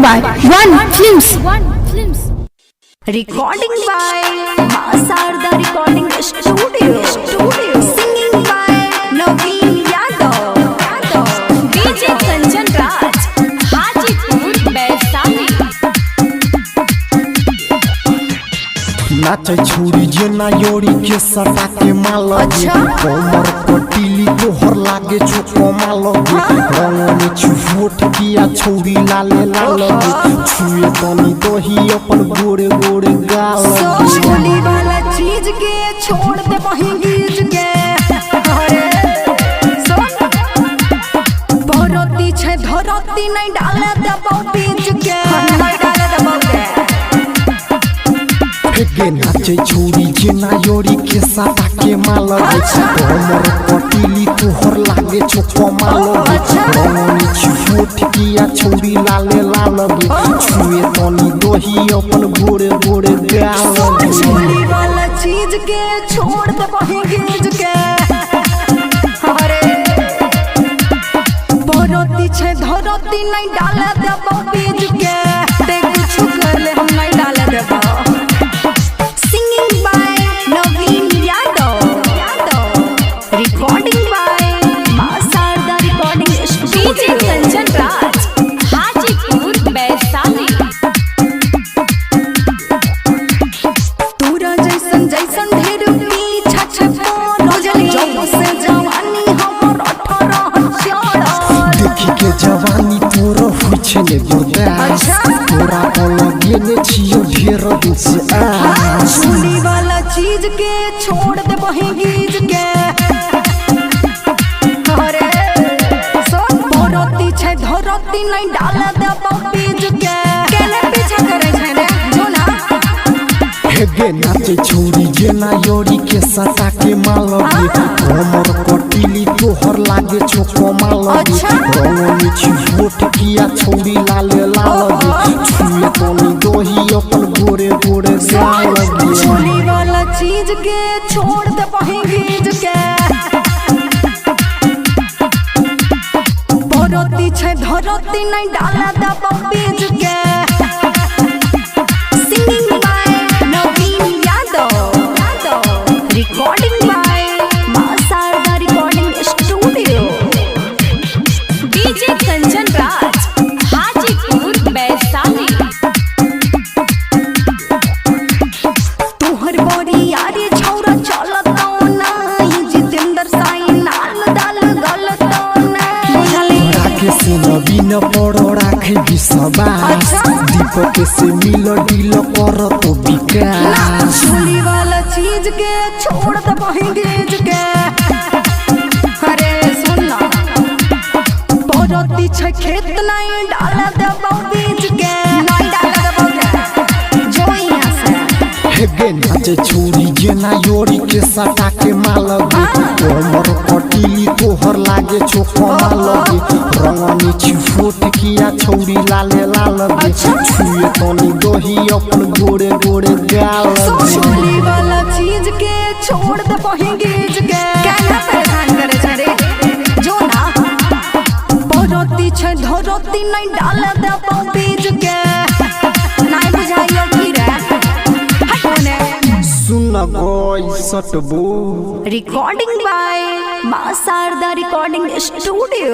by One Films. Recording by Masarda Recording Studio. Singing by Naveen Yadav. DJ Kanchan Raj, Hajipur, Baisali. नाचे छुरी जेना योरी के सटा के माल कमर कटीली तोहर लागे छो कमाल रंगने छुफोट किया छौरी लाले लाल छुए तनी दही अपन गोरे गोरे गाल सोली वाला चीज के छोड़ दे वहीं गीज के भरती छे धरती नहीं डाले दबाव बीज के के नाचे छुरी जेना योरी के सटा के माल कमर कटीली तोहर लागे छो कमाल रंगने छुफोट किया छौरी लाले लाल छुए तनी दही अपन गोरे गोरे गाल सोली वाला चीज के छोड़ दे वहीं गीज के भरती छे धरती नहीं डाले दबाव बीज के ते कुछ कर ले हम नहीं डाले दबाव Singing by Naveen Yadav. Recording by Masarda Recording Studio. DJ Kanchan Raj, Hajipur, Baisali. तोरा जैसन जैसन ढेर पीछा छपो रोजली जब से जवानी हमर 18 चढ़ल देखी के जवानी तोरो हुई छले बर्दाश्त तोरा लगे ने छियो ढेर दिन से सुनी वाला चीज के छोड़ दे वहीं गीज के अरे सब भरती छे धरती नहीं डाले दबाव बीज के केने पीछा करे छे रे जो ना हेगे नाचे छौरी जेना योरी के सटा के माल कमर कटीली तोहर लागे छो कमाल रंगनी छुफोट किया छौरी लाले लाल छुए तनी दही अपन गोरे गोरे गाल सुनी वाला चीज के छोड़ दे वहीं गीज के भरती छे धरती नहीं डाले दबाव बीज के Singing by Naveen Yadav. Recording by Masarda Recording Studio. DJ Kanchan Raj, Hajipur, Baisali. तोहर बड़ी यारी छौरा चलत ना जितेंद्र साई नाल डाल गलत ना राखे से नवीन पड़ो राखे विश्वास दीपक से मिल डील कर तो विकास चोरी वाला चीज के छोड़ दे वहीं गीज के अरे सुनना भरती छे खेत नहीं डाले दबाव बीज के नहीं डाले दबाव जो यहाँ से हेगे नाचे छुरी जेना योरी के सटा के माल कमर कटीली तोहर लागे छो कमाल रंगनी छुफोट किया छौरी लाले लाल छुए तनी दही अपन गोरे गोरे गाल चोरी वाला चीज के छोड़ दे वहीं गीज के केना परेशान करे छे रे जो ना भरती छे धरती नहीं डाले दबाव बीज के नहीं बुझाइयो की रे हटने सुन गोई सटबू Recording by Masarda Recording Studio.